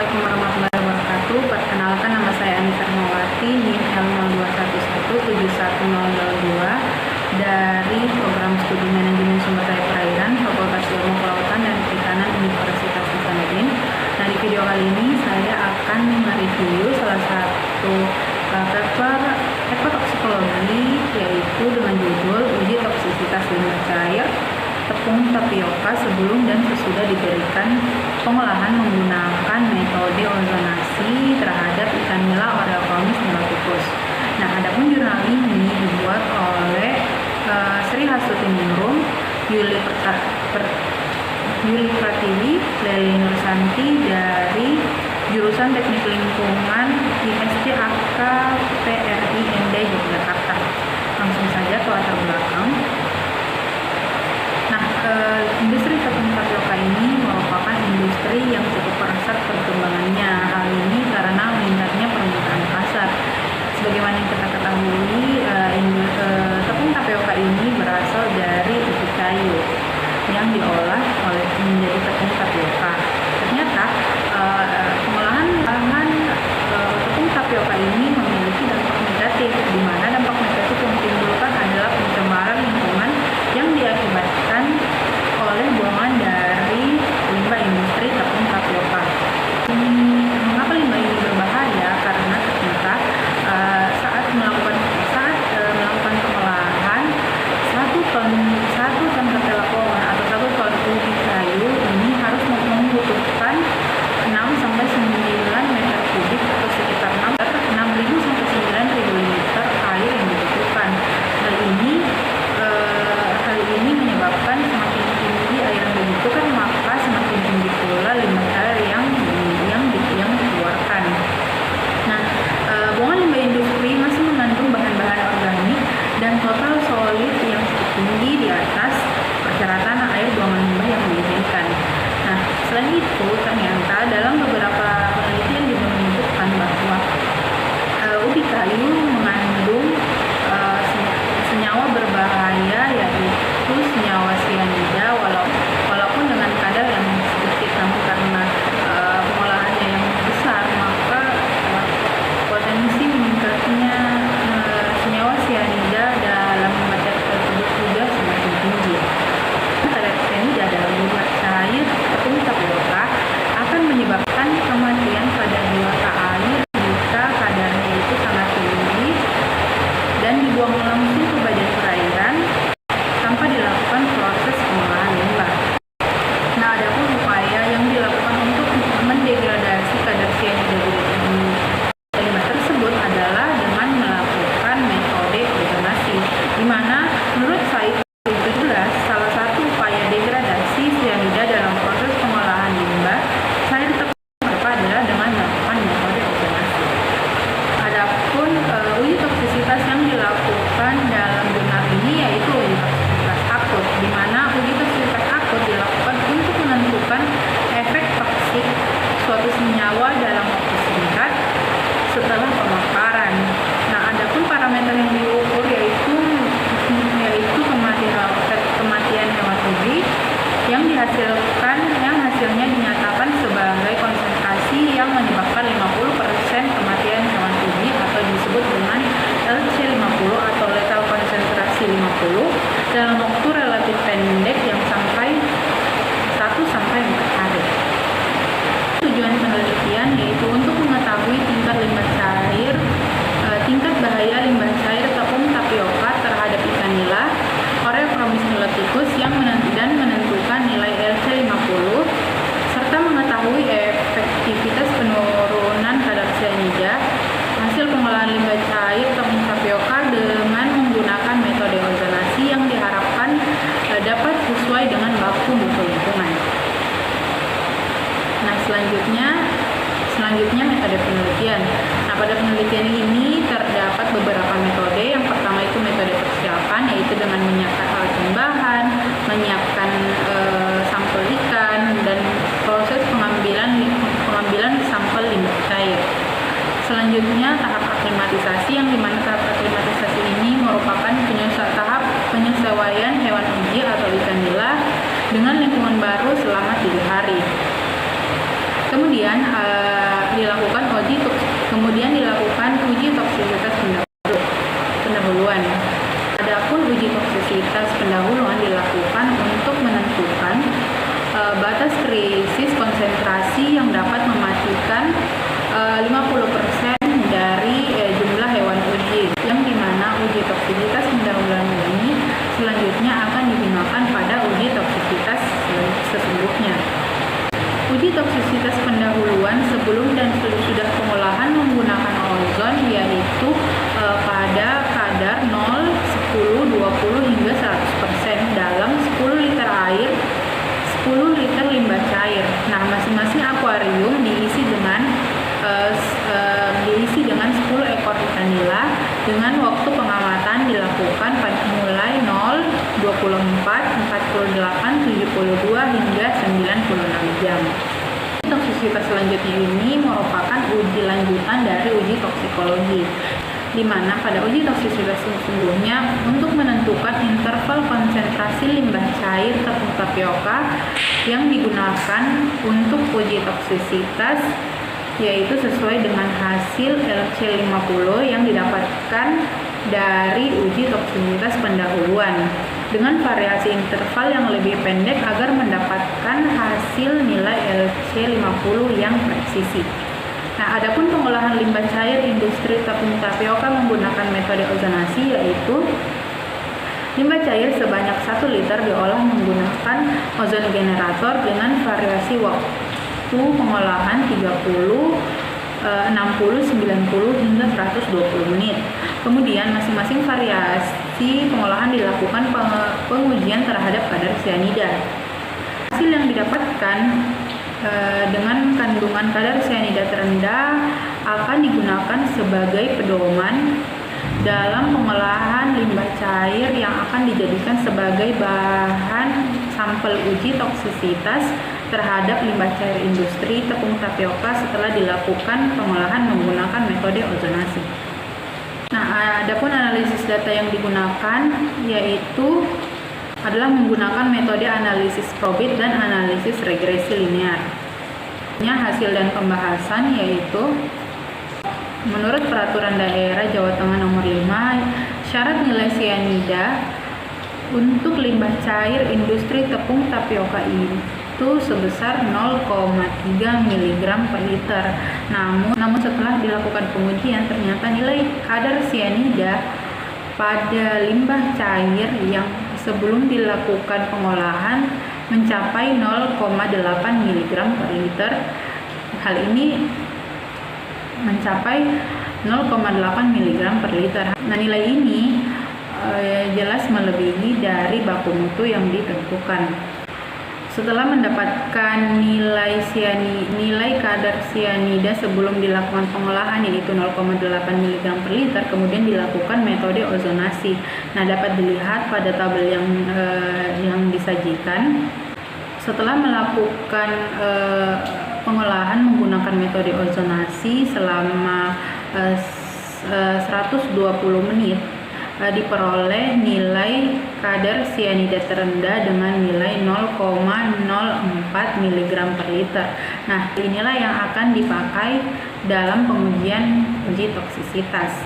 Assalamualaikum warahmatullahi wabarakatuh. Perkenalkan, nama saya Anita Rahmawati, NIM L0211711002 dari Program Studi Manajemen Sumber Daya Perairan Fakultas Ilmu Kelautan dan Perikanan Universitas Hasanuddin. Nah, di video kali ini saya akan mereview salah satu paper ekotoksikologi, yaitu dengan judul Uji Toksisitas Limbah Cair Tepung Tapioka sebelum dan sesudah diberikan pengolahan menggunakan metode ozonasi terhadap ikan nila Oreochromis niloticus. Nah, adapun jurnal ini dibuat oleh Sri Hasutiningrum, Yuli Pratiwi, Leli Nursanti dari jurusan Teknik Lingkungan ISC/AK PRIND Yogyakarta. Langsung saja ke latar belakang. Nah, industri tepung tapioka ini merupakan industri yang cukup pesat perkembangannya. Hal ini karena meningkatnya permintaan pasar. Sebagaimana yang kita ketahui, tepung tapioka ini berasal dari ubi kayu yang diolah menjadi tepung tapioka. Ternyata pengolahan bahan tepung tapioka ini memiliki dampak negatif, di mana dampak negatif yang ditimbulkan adalah pencemaran lingkungan yang diakibatkan oleh buangan dari limbah industri tepung tapioka. Mengapa limbah ini berbahaya? Karena ternyata saat melakukan pengolahan, satu ton ketelakoan atau 1 ton ubi kayu ini harus membutuhkan 6 sampai 9 meter kubik atau sekitar 6.000 sampai 9.000 liter air yang dibutuhkan. Hal ini menyebabkan semakin tinggi air yang dibutuhkan, maka semakin tinggi pula limbah cair yang dikeluarkan. Nah, buangan limbah industri masih mengandung bahan-bahan organik dan total solid yang cukup tinggi di atas persyaratan air buangan limbah yang diizinkan. Nah, selain itu ternyata dalam beberapa penelitian juga menunjukkan bahwa ubi kayu mengandung senyawa berbahaya, yaitu senyawa cyanida, walaupun dengan kadar yang sedikit, namun karena pengolahannya yang besar, maka potensi meningkatnya senyawa cyanida dalam limbah cair tersebut juga semakin tinggi. Kadar cyanida dalam limbah cair tepung tapioka akan menyebabkan kematian pada biota air jika kadarnya itu sangat tinggi dan dibuang langsung ke badan perairan tanpa dilakukan proses pengolahan limbah. Nah, adapun upaya yang dilakukan untuk mendegradasi kadar cyanida di limbah tersebut adalah dengan melakukan metode ozonasi, di mana menurut Said 17 salah satu upaya degradasi cyanida dalam proses pengolahan limbah cair tepung tapioka adalah dengan melakukan metode ozonasi. Adapun uji toksisitas yang dilakukan dalam jurnal ini yaitu uji toksisitas akut, di mana uji toksisitas akut dilakukan untuk menentukan efek toksik suatu senyawa dalam waktu singkat setelah pemaparan. Nah, adapun parameter yang diukur yaitu kematian hewan ubi yang hasilnya dinyatakan sebagai konsentrasi yang menyebabkan 50% kematian hewan ubi atau disebut dengan LC50 atau lethal konsentrasi 50 dalam waktu relatif pendek yang sampai 1 sampai 4 hari. Tujuan penelitian yaitu untuk mengetahui tingkat bahaya limbah cair tepung tapioka terhadap ikan nila Oreochromis niloticus dan menentukan nilai LC50 serta mengetahui efektivitas penurunan kadar cyanida hasil pengolahan limbah cair tepung tapioka dengan menggunakan metode ozonasi yang diharapkan dapat sesuai dengan baku mutu lingkungan. Nah, selanjutnya metode penelitian. Nah, pada penelitian ini terdapat beberapa metode. Yang pertama itu metode persiapan, yaitu dengan menyiapkan alat bahan, menyiapkan sampel ikan, dan proses pengambilan sampel limbah cair. Selanjutnya tahap aklimatisasi, yang dimana tahap aklimatisasi ini merupakan tahap penyesuaian hewan uji atau ikan nila dengan lingkungan baru selama 3 hari. Kemudian dilakukan uji toksisitas pendahuluan. Adapun uji toksisitas pendahuluan dilakukan untuk menentukan batas krisis konsentrasi yang dapat mematikan 50% dari jumlah hewan uji, yang dimana uji toksisitas pendahuluan ini selanjutnya akan digunakan pada uji toksisitas sesungguhnya. Uji toksisitas pendahuluan sebelum dan sesudah pengolahan menggunakan ozon yaitu pada kadar 0, 10, 20 hingga 100% dalam 10 liter air, 10 liter limbah cair. Nah, masing-masing akuarium diisi dengan 10 ekor ikan nila dengan waktu pengamatan dilakukan pada mulai 0, 24, 48, 72 hingga 96 jam. Toksisitas selanjutnya ini merupakan uji lanjutan dari uji toksikologi, di mana pada uji toksisitas sesungguhnya untuk menentukan interval konsentrasi limbah cair tepung tapioka yang digunakan untuk uji toksisitas yaitu sesuai dengan hasil LC50 yang didapatkan dari uji toksisitas pendahuluan dengan variasi interval yang lebih pendek agar mendapatkan hasil nilai LC50 yang presisi. Nah, adapun pengolahan limbah cair industri tepung tapioka menggunakan metode ozonasi yaitu limbah cair sebanyak 1 liter diolah menggunakan ozon generator dengan variasi waktu pengolahan 30, 60, 90 hingga 120 menit. Kemudian masing-masing variasi pengolahan dilakukan pengujian terhadap kadar cyanida. Hasil yang didapatkan dengan kandungan kadar cyanida terendah akan digunakan sebagai pedoman dalam pengolahan limbah cair yang akan dijadikan sebagai bahan sampel uji toksisitas terhadap limbah cair industri tepung tapioka setelah dilakukan pengolahan menggunakan metode ozonasi. Nah, adapun analisis data yang digunakan yaitu adalah menggunakan metode analisis probit dan analisis regresi linear. Hasil dan pembahasan yaitu menurut Peraturan Daerah Jawa Tengah Nomor 5, syarat nilai cyanida untuk limbah cair industri tepung tapioka itu sebesar 0,3 mg per liter. Namun setelah dilakukan pengujian ternyata nilai kadar cyanida pada limbah cair yang sebelum dilakukan pengolahan mencapai 0,8 mg per liter. Hal ini mencapai 0,8 mg per liter. Nah, nilai ini jelas melebihi dari baku mutu yang ditentukan. Setelah mendapatkan nilai kadar cyanida sebelum dilakukan pengolahan yaitu 0,8 mg per liter, kemudian dilakukan metode ozonasi. Nah, dapat dilihat pada tabel yang disajikan. Setelah melakukan pengolahan menggunakan metode ozonasi selama 120 menit, diperoleh nilai kadar cyanida terendah dengan nilai 0,04 mg per liter. Nah, inilah yang akan dipakai dalam pengujian uji toksisitas.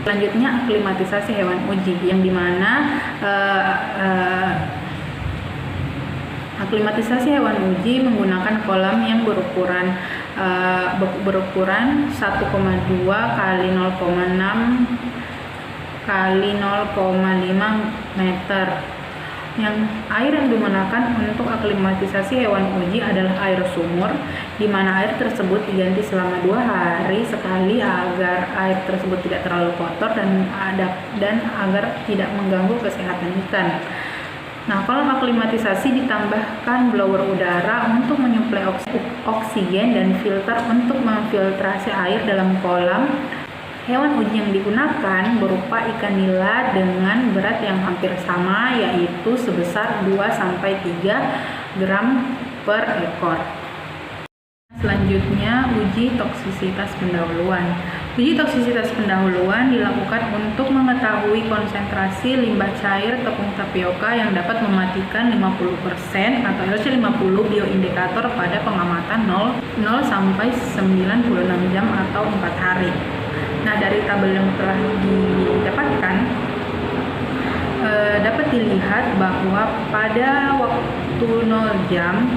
Selanjutnya, aklimatisasi hewan uji, yang dimana aklimatisasi hewan uji menggunakan kolam yang berukuran 1,2 kali 0,6 kali 0,5 meter. Yang air yang digunakan untuk aklimatisasi hewan uji adalah air sumur, di mana air tersebut diganti selama 2 hari sekali agar air tersebut tidak terlalu kotor dan agar tidak mengganggu kesehatan ikan. Nah, kolam aklimatisasi ditambahkan blower udara untuk menyuplai oksigen dan filter untuk memfiltrasi air dalam kolam. Hewan uji yang digunakan berupa ikan nila dengan berat yang hampir sama, yaitu sebesar 2-3 gram per ekor. Selanjutnya, uji toksisitas pendahuluan. Uji toksisitas pendahuluan dilakukan untuk mengetahui konsentrasi limbah cair tepung tapioka yang dapat mematikan 50% atau LC50 bioindikator pada pengamatan 0 sampai 96 jam atau 4 hari. Nah, dari tabel yang telah didapatkan dapat dilihat bahwa pada waktu 0 jam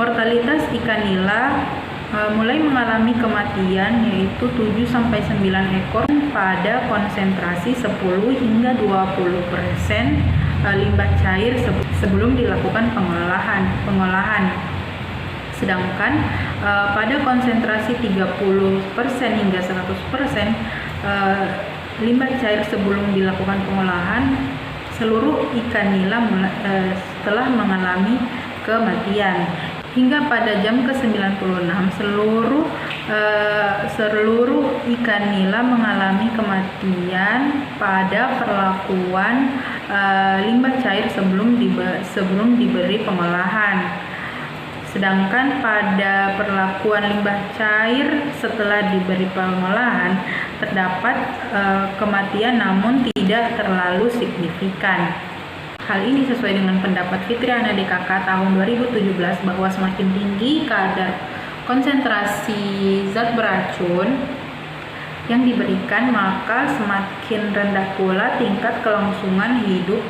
mortalitas ikan nila mulai mengalami kematian, yaitu 7-9 ekor pada konsentrasi 10 hingga 20% limbah cair sebelum dilakukan pengolahan. Sedangkan pada konsentrasi 30% hingga 100% limbah cair sebelum dilakukan pengolahan, seluruh ikan nila telah mengalami kematian. Hingga pada jam ke-96 seluruh ikan nila mengalami kematian pada perlakuan limbah cair sebelum diberi pengolahan. Sedangkan pada perlakuan limbah cair setelah diberi pengolahan terdapat kematian namun tidak terlalu signifikan. Hal ini sesuai dengan pendapat Fitriana DKK tahun 2017 bahwa semakin tinggi kadar konsentrasi zat beracun yang diberikan, maka semakin rendah pula tingkat kelangsungan hidup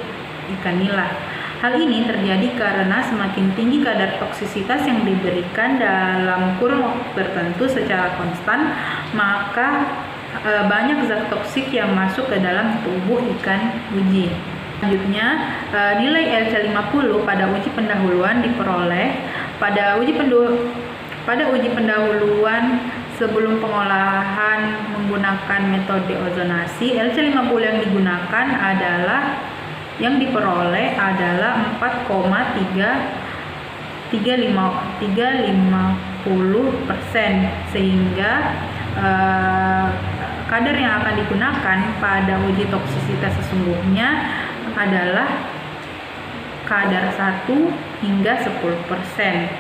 ikan nila. Hal ini terjadi karena semakin tinggi kadar toksisitas yang diberikan dalam kurun waktu tertentu secara konstan, maka banyak zat toksik yang masuk ke dalam tubuh ikan uji. Selanjutnya, nilai LC50 pada uji pendahuluan diperoleh pada uji pendahuluan sebelum pengolahan menggunakan metode ozonasi. LC50 yang diperoleh adalah 4,350%, sehingga kadar yang akan digunakan pada uji toksisitas sesungguhnya adalah kadar 1 hingga 10%.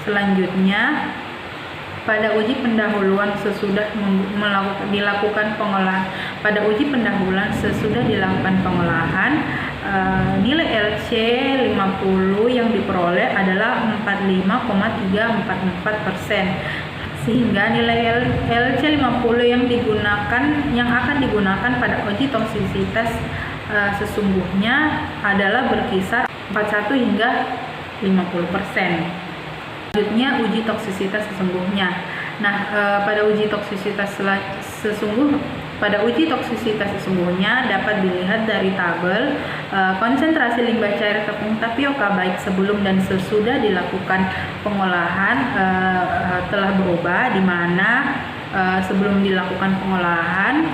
Selanjutnya, pada uji pendahuluan sesudah dilakukan pengolahan, nilai LC50 yang diperoleh adalah 45,344%. Sehingga nilai LC50 yang akan digunakan pada uji toksisitas sesungguhnya adalah berkisar 41 hingga 50%. Selanjutnya, uji toksisitas sesungguhnya. Nah, pada uji toksisitas sesungguhnya dapat dilihat dari tabel konsentrasi limbah cair tepung tapioka baik sebelum dan sesudah dilakukan pengolahan telah berubah, di mana sebelum dilakukan pengolahan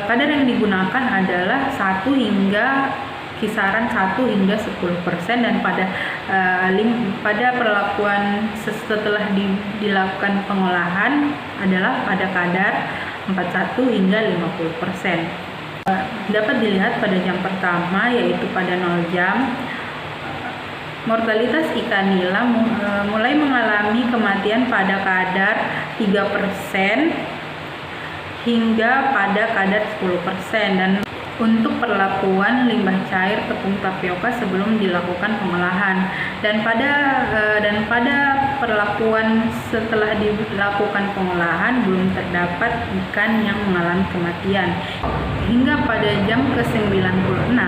kadar yang digunakan adalah kisaran 1 hingga 10%, dan pada perlakuan setelah dilakukan pengolahan adalah pada kadar 41 hingga 50%. Dapat dilihat pada jam pertama, yaitu pada 0 jam, mortalitas ikan nila mulai mengalami kematian pada kadar 3% hingga pada kadar 10%, dan untuk perlakuan limbah cair tepung tapioka sebelum dilakukan pengolahan, dan pada perlakuan setelah dilakukan pengolahan belum terdapat ikan yang mengalami kematian. Hingga pada jam ke-96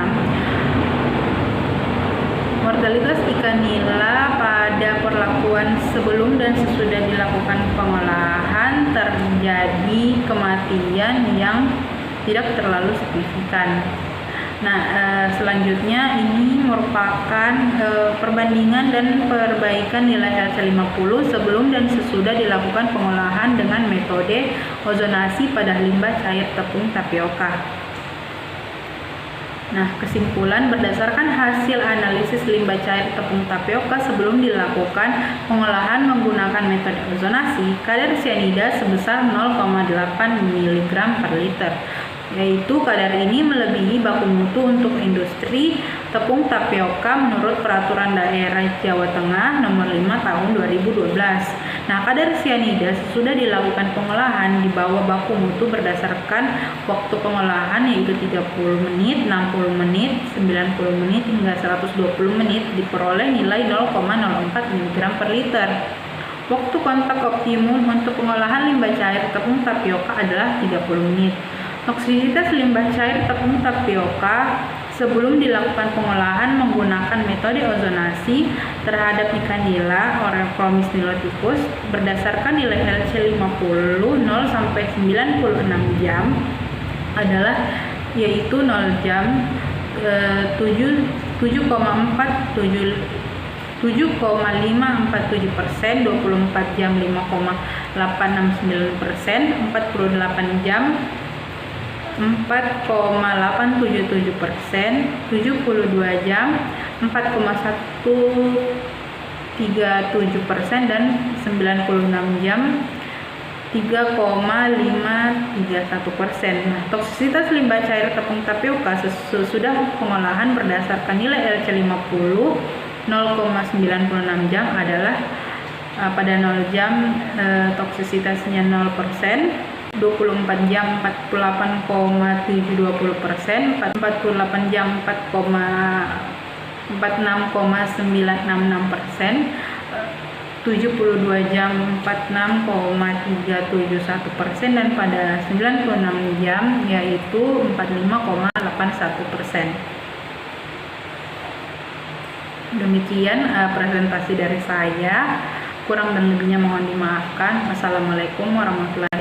mortalitas ikan nila pada perlakuan sebelum dan sesudah dilakukan pengolahan terjadi kematian yang tidak terlalu signifikan. Nah, selanjutnya ini merupakan perbandingan dan perbaikan nilai LC50 sebelum dan sesudah dilakukan pengolahan dengan metode ozonasi pada limbah cair tepung tapioka. Nah, kesimpulan berdasarkan hasil analisis limbah cair tepung tapioka sebelum dilakukan pengolahan menggunakan metode ozonasi, kadar cyanida sebesar 0,8 mg per liter, yaitu kadar ini melebihi baku mutu untuk industri tepung tapioka menurut Peraturan Daerah Jawa Tengah Nomor 5 Tahun 2012. Nah, kadar sianida sesudah dilakukan pengolahan di bawah baku mutu berdasarkan waktu pengolahan yaitu 30 menit, 60 menit, 90 menit hingga 120 menit diperoleh nilai 0,04 mg per liter. Waktu kontak optimum untuk pengolahan limbah cair tepung tapioka adalah 30 menit. Toksisitas limbah cair tepung tapioka sebelum dilakukan pengolahan menggunakan metode ozonasi terhadap ikan nila Oreochromis niloticus berdasarkan nilai LC50 0 sampai 96 jam adalah yaitu 0 jam 7,547%, 24 jam 5,869%, 48 jam 4,877%, 72 jam 4,137%, dan 96 jam 3,531%. Nah, toksisitas limbah cair tepung tapioka sesudah pengolahan berdasarkan nilai LC50 0,96 jam adalah pada 0 jam toksisitasnya 0%, 24 jam 48,720%, 48 jam 46,966%, 72 jam 46,371%, dan pada 96 jam yaitu 45,81%. Demikian presentasi dari saya. Kurang dan lebihnya mohon dimaafkan. Wassalamualaikum warahmatullahi wabarakatuh.